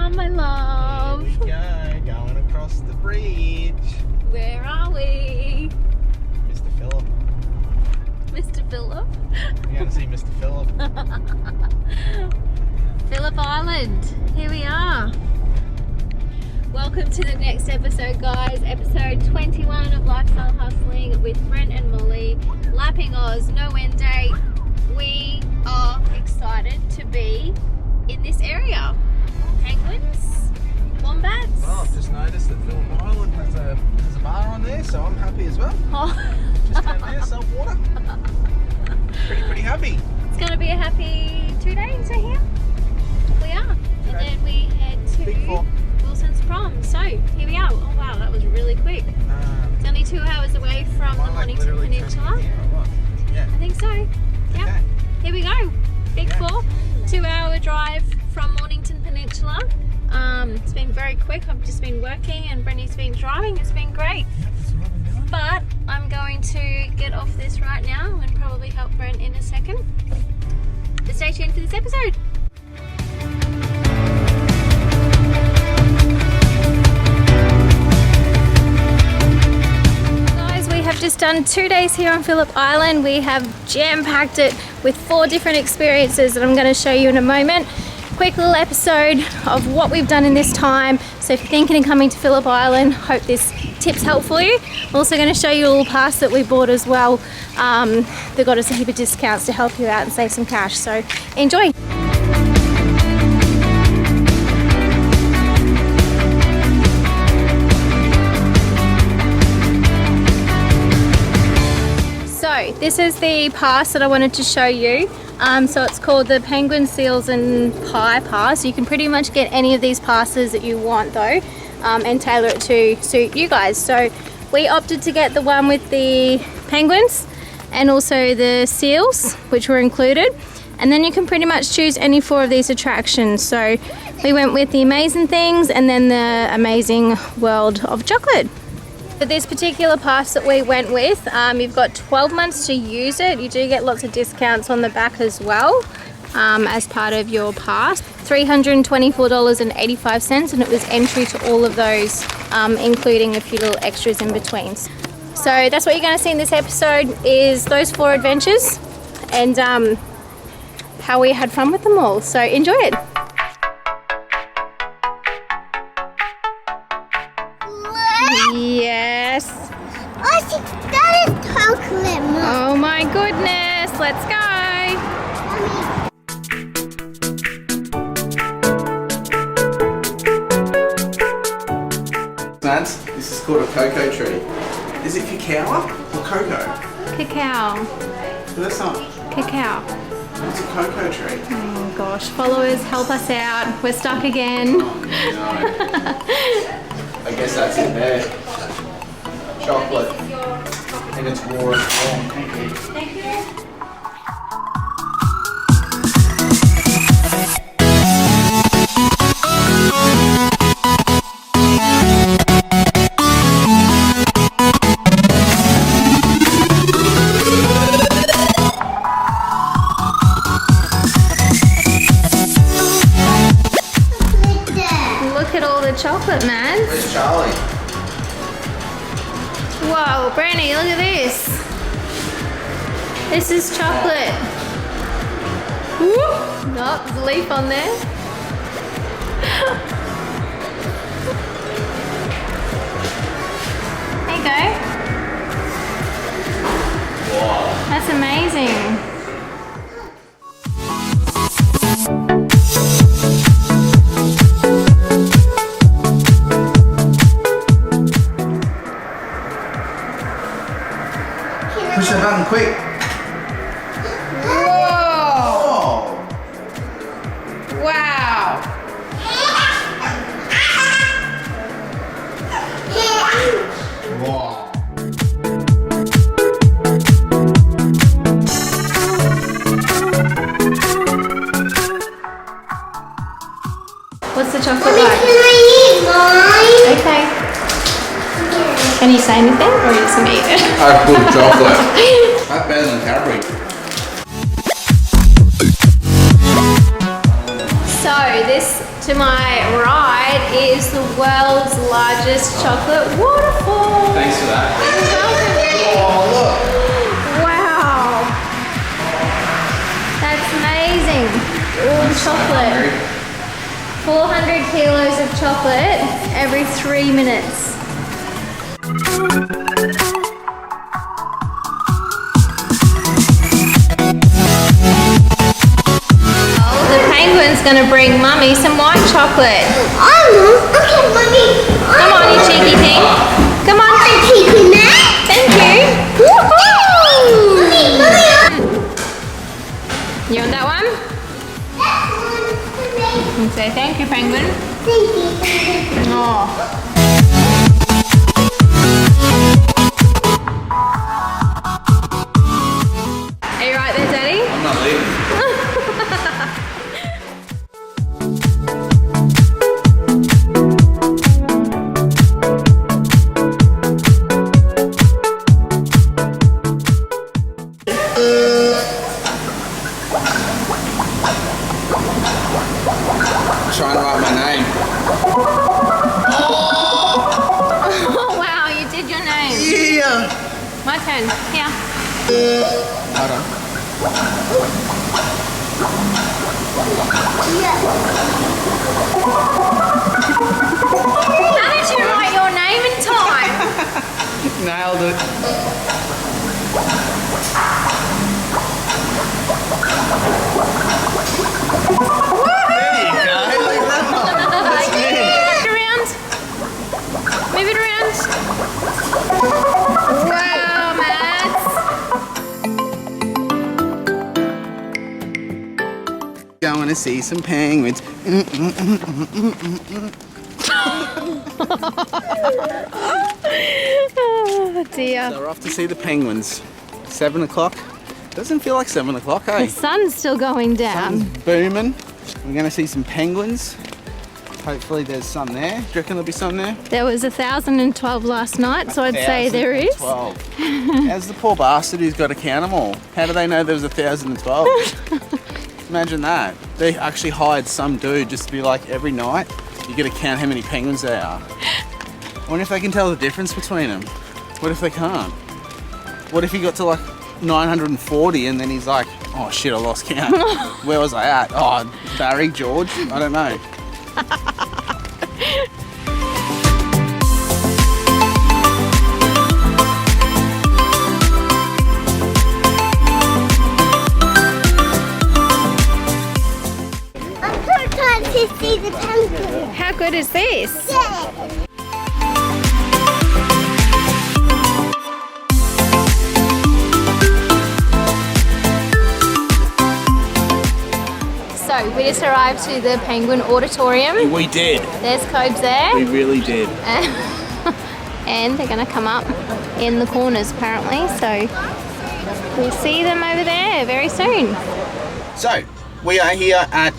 are, my love? Here we go, going across the bridge. Where are we? Mr. Phillip. Mr. Phillip? We're going to see Mr. Phillip. Phillip Island. Here we are. Welcome to the next episode, guys. Episode 21 of Lifestyle Hustling with Brent and Molly. Lapping Oz, no end date. We are excited to be in this area. Penguins, wombats. Well, I've just noticed that Phillip Island has a bar on there, so I'm happy as well. Oh. Just down there, salt water. Pretty happy. It's going to be a happy 2 days here. We are. And then we head to Wilson's Prom. So here we are. Oh wow, that was really quick. It's only 2 hours away from the Mornington Peninsula. Yeah. I think so. Yep. Okay. Here we go. Big 4. 2-hour drive from Mornington Peninsula. It's been very quick. I've just been working and Brenny's been driving. It's been great. But I'm going to get off this right now and probably help Brent in a second. But stay tuned for this episode. We have just done 2 days here on Phillip Island. We have jam-packed it with 4 different experiences that I'm going to show you in a moment. Quick little episode of what we've done in this time. So if you're thinking of coming to Phillip Island, hope this tip's helpful for you. I'm also going to show you a little pass that we bought as well. They got us a heap of discounts to help you out and save some cash. So enjoy. So this is the pass that I wanted to show you. So it's called the Penguin, Seals and Pie Pass. You can pretty much get any of these passes that you want though, and tailor it to suit you guys. So we opted to get the one with the penguins and also the seals, which were included. And then you can pretty much choose any 4 of these attractions. So we went with the Amaze N Things and then the Amazing World of Chocolate. For this particular pass that we went with, you've got 12 months to use it. You do get lots of discounts on the back as well as part of your pass. $324.85, and it was entry to all of those, including a few little extras in between. So that's what you're going to see in this episode, is those 4 adventures and how we had fun with them all. So enjoy it. Yes. Oh, that is chocolate, Mom. Oh my goodness. Let's go. Lads, this is called a cocoa tree. Is it cacao or cocoa? Cacao. That's not. Cacao. It's a cocoa tree. Oh gosh. Followers, help us out. We're stuck again. Oh no. I guess that's it there. Chocolate. And it's raw and strong. Thank you. Thank you. Look at all the chocolate, man. Where's Charlie? Whoa, Brandy, look at this. This is chocolate. Whoop. Nope, there's a leaf on there. There you go. Wow. That's amazing. Push that button quick. Whoa! Oh! Wow! Wow. What's the chocolate Mommy, like? can I eat mine? Okay. Can you say anything or you just gonna eat it? That's good chocolate. That's better than Cadbury. So this to my right is the world's largest chocolate waterfall. Thanks for that. You're welcome, Daddy. Oh, look. Wow. That's amazing. All chocolate. 400 kilos of chocolate every 3 minutes. The penguin's gonna bring Mummy some white chocolate. Okay, Mommy. Come on, you cheeky thing. Come on. I'm taking that. Thank you. Woohoo! Mommy. You want that one? And say thank you, penguin. Thank you. Oh. Are you right there, Daddy? I'm not leaving. Trying to write my name. Oh wow, you did your name. Yeah. My turn. Here. Hold on. How did you write your name in time? Nailed it. There you go. That's me. Move it around. Wow, Max. Going to see some penguins. Oh dear. So we're off to see the penguins. 7 o'clock. Doesn't feel like 7 o'clock, eh? The sun's still going down. Sun's booming. We're going to see some penguins. Hopefully there's some there. Do you reckon there'll be some there? There was 1,012 last night, so I'd say there is. 1,012. How's the poor bastard who's got to count them all? How do they know there was 1,012? Imagine that. They actually hired some dude just to be like, every night you got to count how many penguins there are. I wonder if they can tell the difference between them. What if they can't? What if he got to like 940 and then he's like, oh shit, I lost count. Where was I at? Oh, Barry, George? I don't know. I'm so excited to see the penguin. How good is this? Yeah. So we just arrived to the Penguin Auditorium. We did. There's Cobes there. We really did. And they're going to come up in the corners apparently. So we'll see them over there very soon. So, we are here at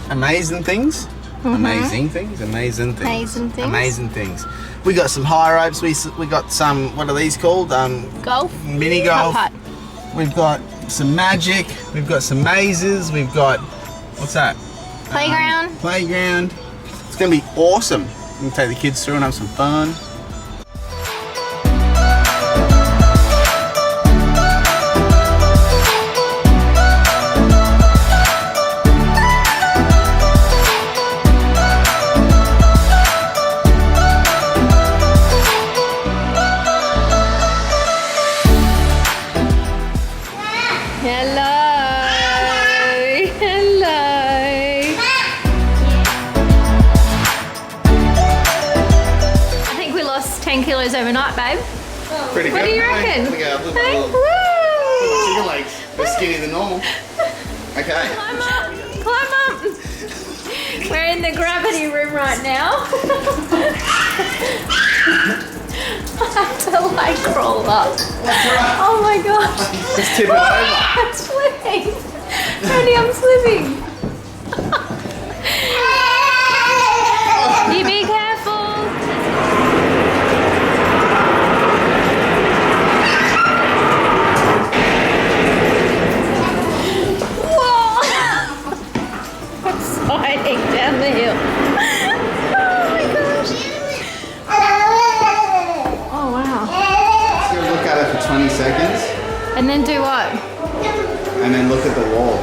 Amaze N Things. Amazing things, amazing things. Amazing things. Amazing things. We got some high ropes. We got some. What are these called? Golf. Mini golf. Putt. We've got some magic. We've got some mazes. We've got what's that? Playground. Playground. It's gonna be awesome. We can take the kids through and have some fun. Overnight, babe. Pretty What good. do you reckon? Look at Hey, little woo! chicken legs. They're skinnier than normal. Okay. Climb up! Climb up! We're in the gravity room right now. I have to like crawl up. Oh my gosh. Just tip it over. I'm slipping. Randy, I'm slipping. You be careful. Whoa! I'm sliding down the hill. And then do what? And then look at the wall.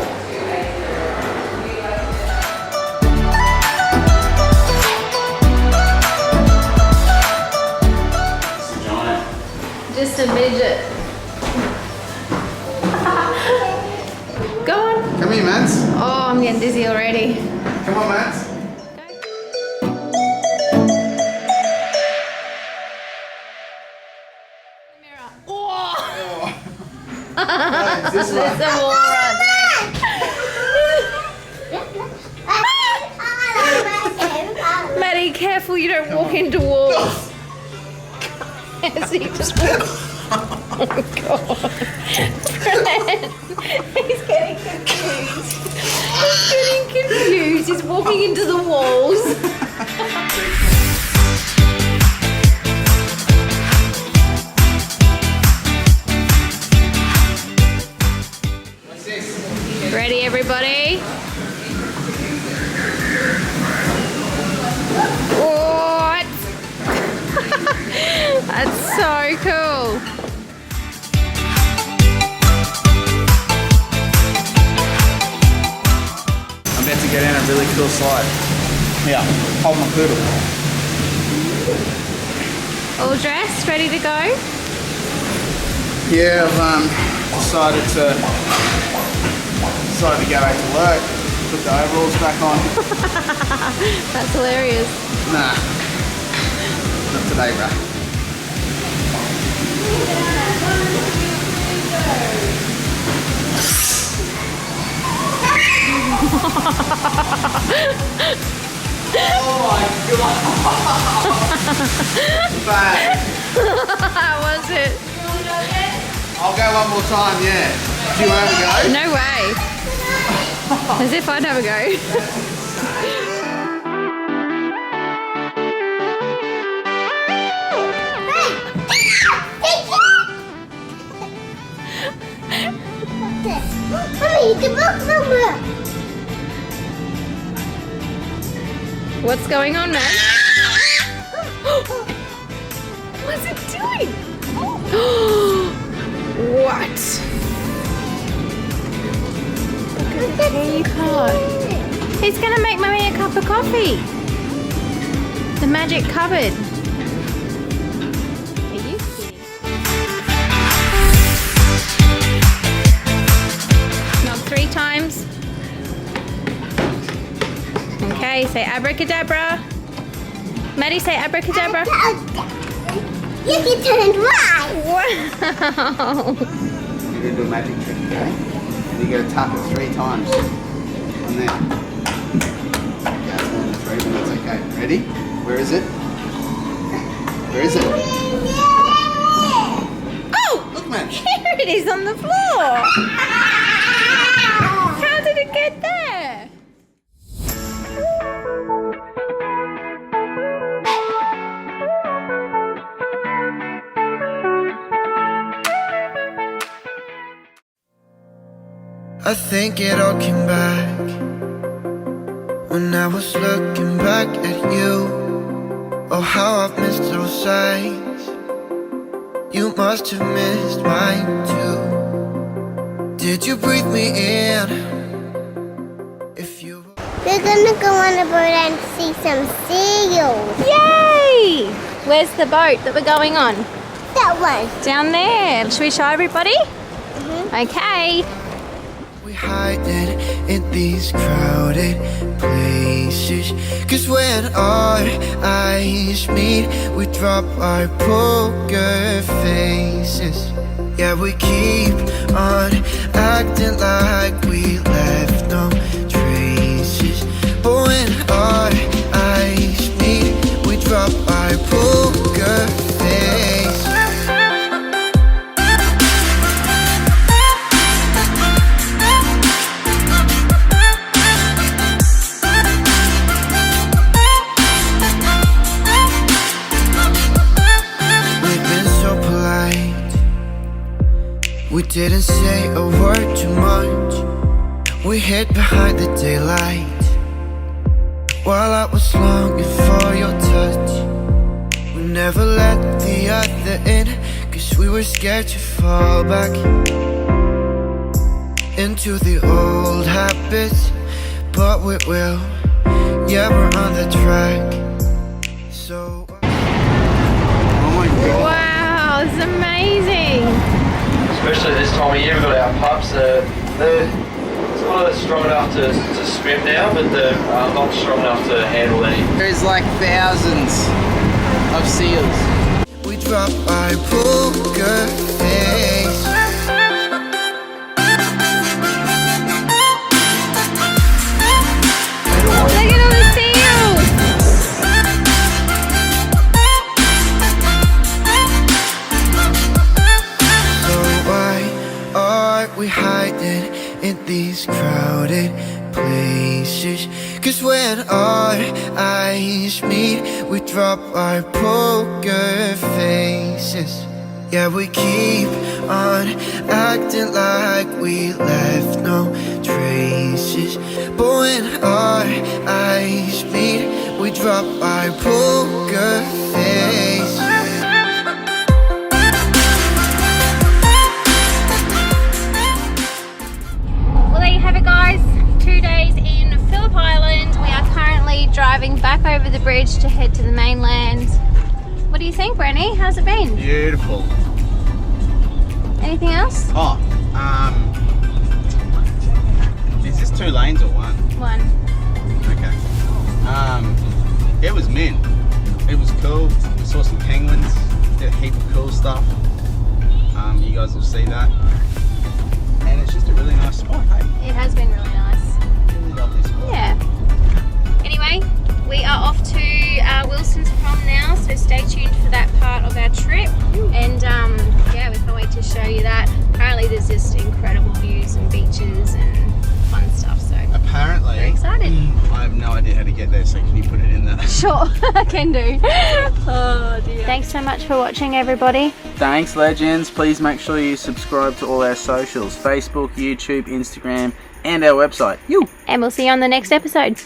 It's a giant. Just a midget. Go on. Come here, Mads. Oh, I'm getting dizzy already. Come on, Mads. Oh! Is this There's one? a wall right there. Maddie, careful you don't walk into walls. Yes, he just walked. Oh God. Brent, he's getting confused. He's getting confused. He's walking into the walls. Ready, everybody? What? That's so cool. I'm about to get in a really cool slide. Yeah, hold my poodle. All dressed, ready to go? Yeah, I've decided to go back to work. Put the overalls back on. That's hilarious. Nah, not today, bro. Oh my god! Bad. How was it? I'll go one more time, yeah. Do you want to go? No way. As if I'd have a go. Mommy, the book number. What's going on, Matt? What's it doing? What? Look at the teapot. He's gonna make Mummy a cup of coffee. The magic cupboard. Are you kidding? Knock 3 times. Okay, say abracadabra. Maddie, say abracadabra. You can turn it right. Wow. You're going to do a magic trick, okay? And you're going to tap it 3 times. On there. Yeah, it's more than 3, but that's okay. Ready? Where is it? Where is it? Oh! Look, man. Here it is on the floor. How did it get there? I think it all came back when I was looking back at you. Oh, how I've missed those sights. You must have missed mine too. Did you breathe me in? If you We're gonna go on a boat and see some seals. Yay! Where's the boat that we're going on? That one. Down there. Should we show everybody? Okay. we hiding in these crowded places. 'Cause when our eyes meet, we drop our poker faces. Yeah, we keep on acting like we left no traces. But when our eyes meet, we drop our poker face. We've been so polite, we didn't say a word too much. We hid behind the daylight while I was longing for your touch. We never let the other in, 'cause 'cause we were scared to fall back into the old habits, but we will. Yeah, we're on the track. So Oh my god. Wow, it's amazing. Especially this time of year, we've got our pups. They're strong enough to swim now, but they're not strong enough to handle any. There's like thousands of seals. we drop our poker face. Look at all the seals. So why are we hiding in these crowded places? 'Cause when our eyes meet, we drop our poker faces. Yeah, we keep on acting like we left no traces. But when our eyes meet, we drop our poker face. Well, there you have it, guys. 2 days in Phillip Island. We are currently driving back over the bridge to head to the mainland. What do you think, Brenny? How's it been? Beautiful. Anything else? Oh, is this 2 lanes or 1? One. Okay. It was mint. It was cool. We saw some penguins. Did a heap of cool stuff. You guys will see that. And it's just a really nice spot, hey? It has been really nice. Really lovely spot. Yeah. Anyway, we are off to Wilson's Prom now, so stay tuned for that part of our trip. And yeah, we can't wait to show you that. Apparently there's just incredible views and beaches and fun stuff, so Apparently. very excited. I have no idea how to get there, so can you put it in there? Sure, I can do. Oh dear. Thanks so much for watching, everybody. Thanks, legends. Please make sure you subscribe to all our socials: Facebook, YouTube, Instagram, and our website. And we'll see you on the next episode.